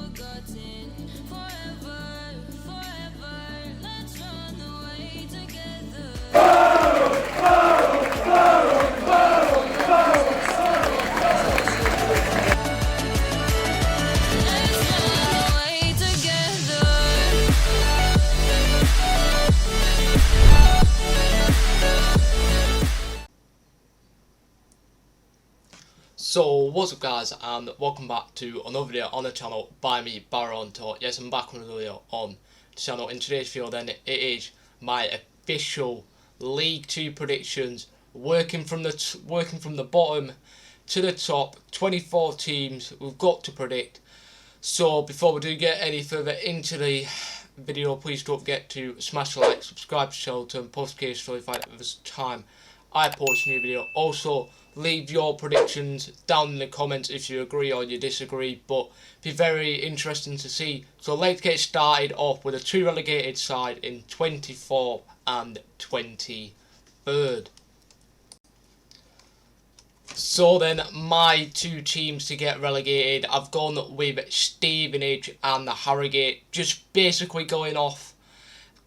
forgotten. Forever, forever, let's run away together. Let's run away together. So what's up guys, and welcome back to another video on the channel by me, Barrowontour. Yes, I'm back with another video on the channel. In today's video then, it is my official League 2 predictions, working from the bottom to the top. 24 teams we've got to predict. So before we do get any further into the video, please don't forget to smash the like, subscribe to the channel, turn post notifications so you find out every time I post a new video. Also, leave your predictions down in the comments if you agree or you disagree, but be very interesting to see. So let's get started off with a two relegated side in 24th and 23rd. So then, my two teams to get relegated, I've gone with Stevenage and the Harrogate. Just basically going off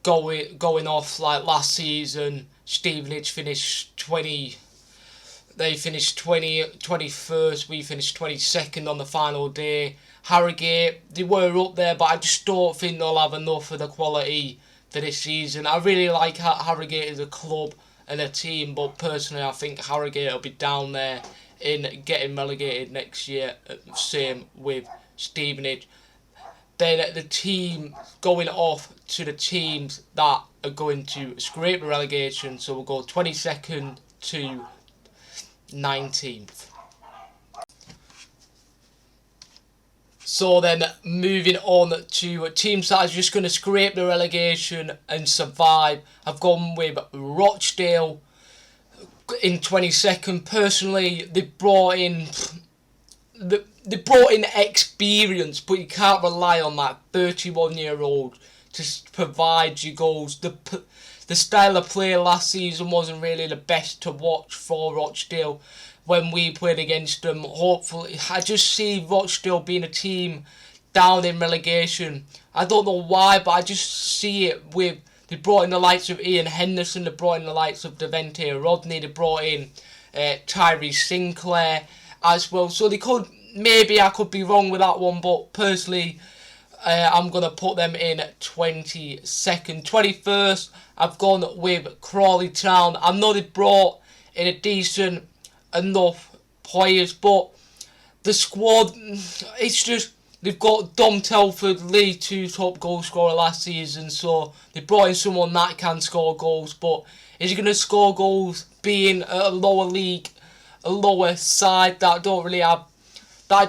like last season. Stevenage finished 20. They finished 21st. We finished 22nd on the final day. Harrogate, they were up there, but I just don't think they'll have enough of the quality for this season. I really like Harrogate as a club and a team, but personally I think Harrogate will be down there in getting relegated next year. Same with Stevenage. Then the team going off to the teams that are going to scrape the relegation, so we'll go 22nd to 19th. So then, moving on to teams that are just going to scrape the relegation and survive, I've gone with Rochdale in 22nd. Personally, they brought in experience, but you can't rely on that 31-year-old to provide you goals. The style of play last season wasn't really the best to watch for Rochdale when we played against them. Hopefully, I just see Rochdale being a team down in relegation. I don't know why, but I just see it with... They brought in the likes of Ian Henderson, they brought in the likes of Devante Rodney, they brought in Tyree Sinclair as well. So they could... Maybe I could be wrong with that one, but personally, I'm going to put them in 22nd. 21st, I've gone with Crawley Town. I know they brought in a decent enough players, but the squad, it's just, they've got Dom Telford, League 2 top goal scorer last season, so they brought in someone that can score goals, but is he going to score goals being at a lower league, a lower side that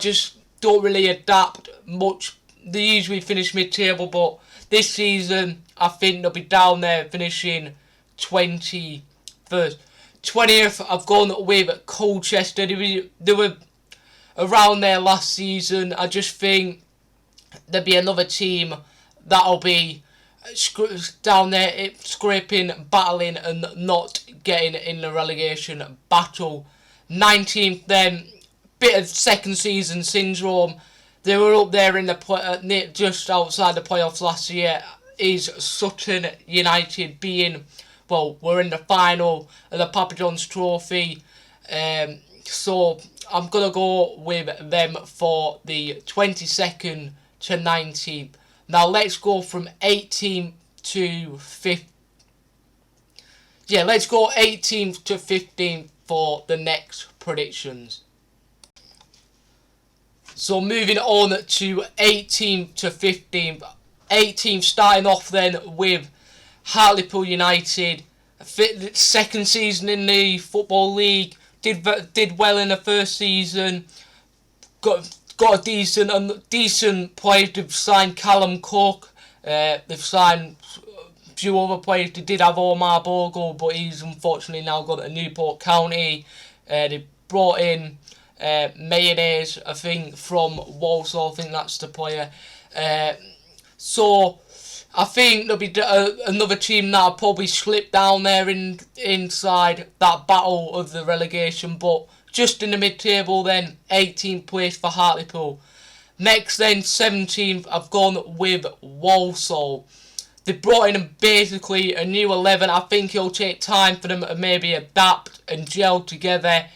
just don't really adapt much? They usually finish mid-table, but this season I think they'll be down there finishing 21st. 20th, I've gone with Colchester. They were around there last season. I just think there'll be another team that'll be down there scraping, battling and not getting in the relegation battle. 19th then, bit of second season syndrome. They were up there in the just outside the playoffs last year. Is Sutton United being, well, we're in the final of the Papa John's Trophy. So I'm going to go with them for the 22nd to 19th. Now let's go from 18th to 15th. Yeah, let's go 18th to 15th for the next predictions. So moving on to 18th to 15th. 18th starting off then with Hartlepool United. Second season in the Football League. Did well in the first season. Got a decent players. They've signed Callum Cook. They've signed a few other players. They did have Omar Bogle, but he's unfortunately now gone to Newport County. They brought in Mayonnaise, I think, from Walsall. I think that's the player. So I think there'll be another team that'll probably slip down there inside that battle of the relegation, but just in the mid-table then, 18th place for Hartlepool. Next then, 17th, I've gone with Walsall. They brought in basically a new 11. I think it'll take time for them to maybe adapt and gel together.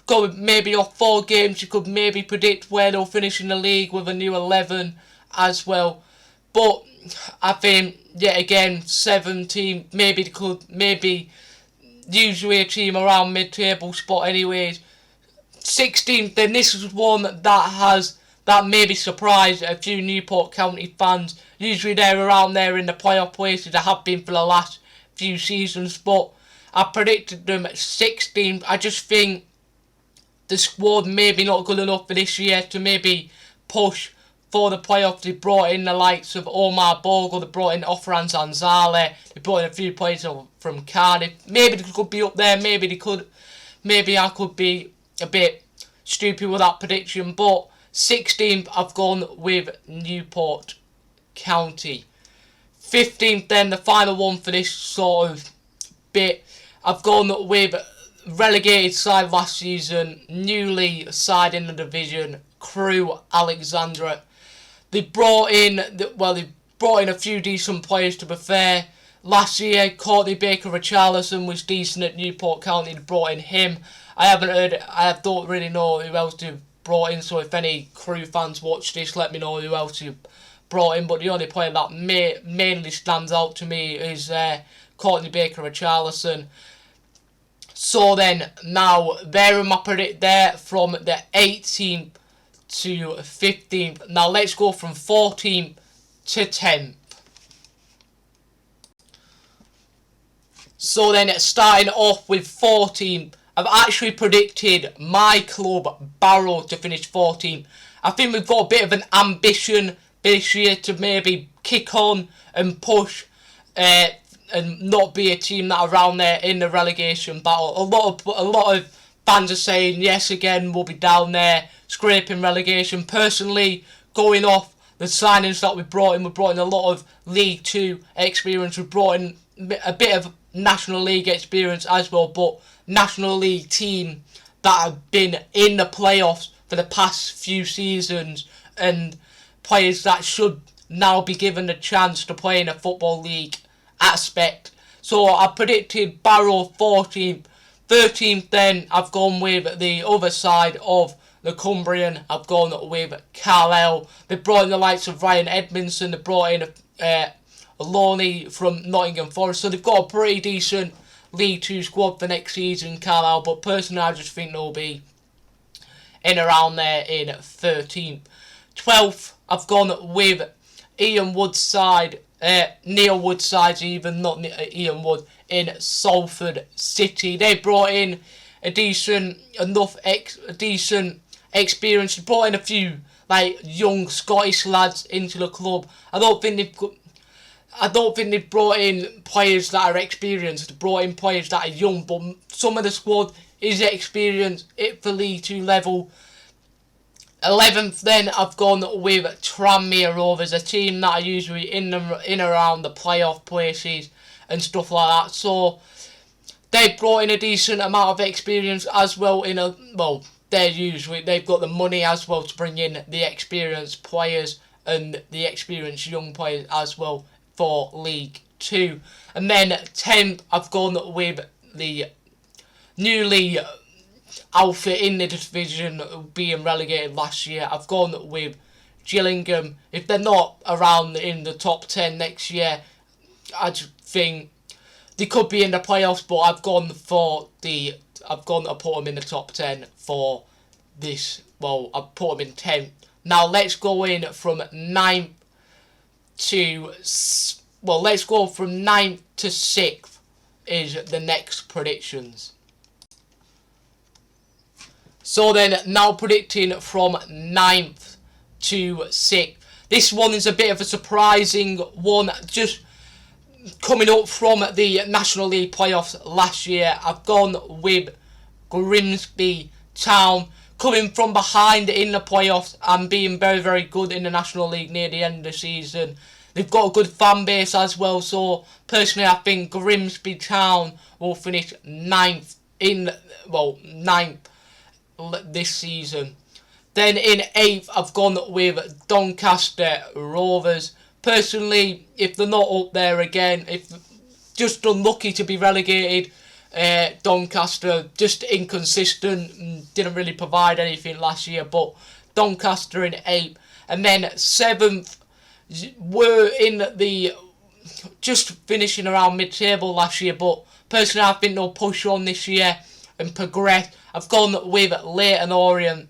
Go with maybe off 4 games, you could maybe predict where they'll finish in the league with a new 11 as well. But I think, yet again, 17, maybe they could, maybe usually a team around mid-table spot anyways. 16th, then this is one that maybe surprised a few Newport County fans. Usually they're around there in the playoff places. They have been for the last few seasons, but I predicted them at 16th. I just think the squad maybe not good enough for this year to maybe push for the playoffs. They brought in the likes of Omar Bogle, they brought in Ofran Zanzale, they brought in a few players from Cardiff. Maybe they could be up there, maybe I could be a bit stupid with that prediction, but 16th I've gone with Newport County. 15th then, the final one for this sort of bit, I've gone with relegated side last season, newly side in the division, Crewe Alexandra. They brought in a few decent players, to be fair. Last year, Courtney Baker-Richarlison was decent at Newport County. They brought in him. I don't really know who else they've brought in, so if any Crewe fans watch this, let me know who else you've brought in. But the only player that mainly stands out to me is Courtney Baker-Richarlison. So then, now, there are my predict there from the 18th to 15th. Now, let's go from 14th to 10th. So then, starting off with 14th, I've actually predicted my club, Barrow, to finish 14th. I think we've got a bit of an ambition this year to maybe kick on and push and not be a team that are around there in the relegation battle. A lot of fans are saying, yes, again, we'll be down there, scraping relegation. Personally, going off the signings that we brought in a lot of League 2 experience. We brought in a bit of National League experience as well, but National League team that have been in the playoffs for the past few seasons, and players that should now be given the chance to play in a Football League aspect. So I predicted Barrow 14th. 13th then, I've gone with the other side of the Cumbrian. I've gone with Carlisle. They brought in the likes of Ryan Edmondson. They brought in a Loney from Nottingham Forest. So they've got a pretty decent League 2 squad for next season, Carlisle. But personally, I just think they'll be in around there in 13th. 12th, I've gone with Ian Wood's side. Neil Wood's side, even not Ian Wood, in Salford City. They brought in a decent experience. They brought in a few young Scottish lads into the club. I don't think they've brought in players that are experienced. They brought in players that are young, but some of the squad is experienced at the League 2 level. 11th then, I've gone with Tranmere Rovers, a team that are usually in around the playoff places and stuff like that. So they brought in a decent amount of experience as well. They've got the money as well to bring in the experienced players and the experienced young players as well for League 2. And then 10th, I've gone with the newly outfit in the division being relegated last year. I've gone with Gillingham. If they're not around in the top 10 next year, I just think they could be in the playoffs, but I've gone to put them in the top 10 for this. Well, I've put them in 10th. Now let's go in from 9th to 6th is the next predictions. So then, now predicting from 9th to 6th. This one is a bit of a surprising one. Just coming up from the National League playoffs last year, I've gone with Grimsby Town. Coming from behind in the playoffs and being very, very good in the National League near the end of the season. They've got a good fan base as well. So, personally, I think Grimsby Town will finish 9th this season. Then in 8th, I've gone with Doncaster Rovers. Personally, if they're not up there again, if just unlucky to be relegated, Doncaster just inconsistent, didn't really provide anything last year, but Doncaster in 8th. And then 7th were in the just finishing around mid-table last year, but personally I think they'll push on this year and progress. I've gone with Leyton Orient.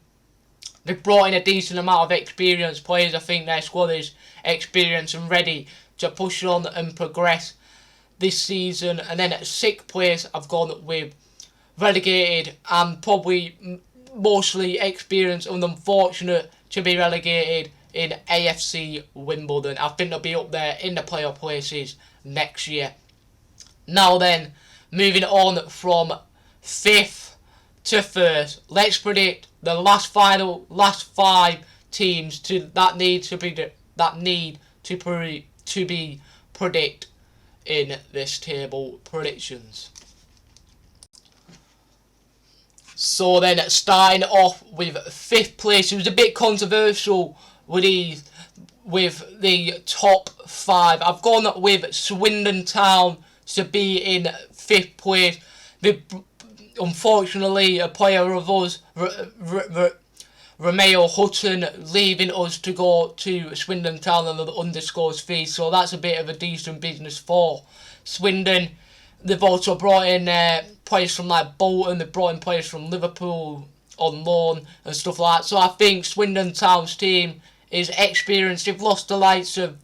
They've brought in a decent amount of experienced players. I think their squad is experienced and ready to push on and progress this season. And then at 6th place, I've gone with relegated and probably mostly experienced and unfortunate to be relegated in AFC Wimbledon. I think they'll be up there in the playoff places next year. Now then, moving on from 5th to 1st, let's predict the last 5 teams that need to be predict in this table predictions. So then, starting off with 5th place, it was a bit controversial with the top 5. I've gone with Swindon Town to be in 5th place. Unfortunately, a player of us, Romeo Hutton, leaving us to go to Swindon Town on the undisclosed fee, so that's a bit of a decent business for Swindon. They've also brought in players from like Bolton, they've brought in players from Liverpool on loan and stuff like that, so I think Swindon Town's team is experienced. They've lost the likes of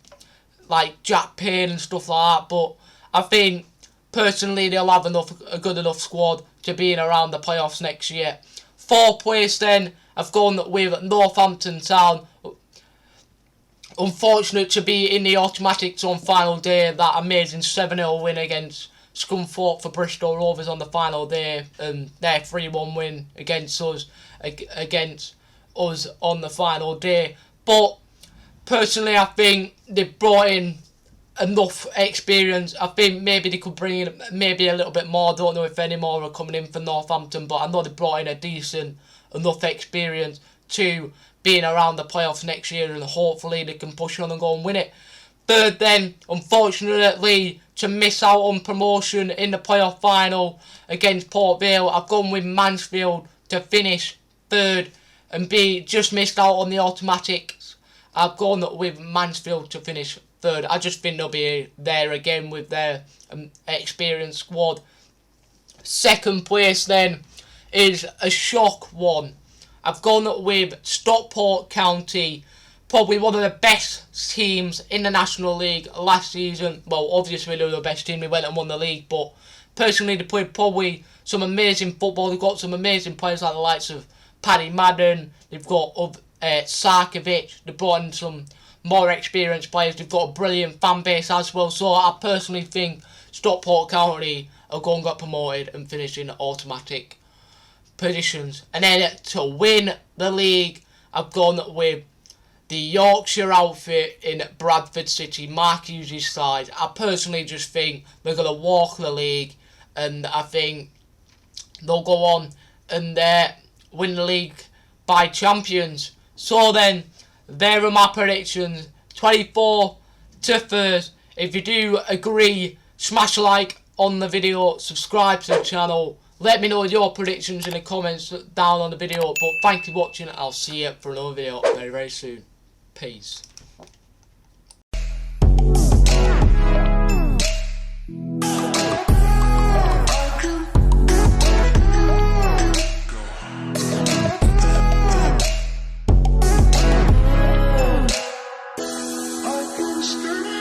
like Jack Payne and stuff like that, but I think personally they'll have a good enough squad to be in around the playoffs next year. 4th place then, I've gone with Northampton Town. Unfortunate to be in the automatics on final day. That amazing 7-0 win against Scunthorpe for Bristol Rovers on the final day, and their 3-1 win against us on the final day. But personally, I think they've brought in enough experience. I think maybe they could bring in maybe a little bit more. I don't know if any more are coming in for Northampton, but I know they brought in a decent enough experience to being around the playoffs next year, and hopefully they can push on and go and win it. 3rd then, unfortunately, to miss out on promotion in the playoff final against Port Vale, I've gone with Mansfield to finish 3rd and just missed out on the automatics. I've gone with Mansfield to finish 3rd. I just think they'll be there again with their experienced squad. 2nd place then is a shock one. I've gone with Stockport County, probably one of the best teams in the National League last season. Well, obviously they were the best team, they went and won the league, but personally they played probably some amazing football. They've got some amazing players like the likes of Paddy Madden, they've got Sarkovic, they've brought in some more experienced players, they've got a brilliant fan base as well, so I personally think Stockport County are going to get promoted and finish in automatic positions. And then to win the league, I've gone with the Yorkshire outfit in Bradford City, Mark Hughes' side. I personally just think they're going to walk the league, and I think they'll go on and win the league by champions. So then, there are my predictions, 24 to 1st. If you do agree, smash a like on the video, subscribe to the channel. Let me know your predictions in the comments down on the video. But thank you for watching. I'll see you for another video very, very soon. Peace. I can stay.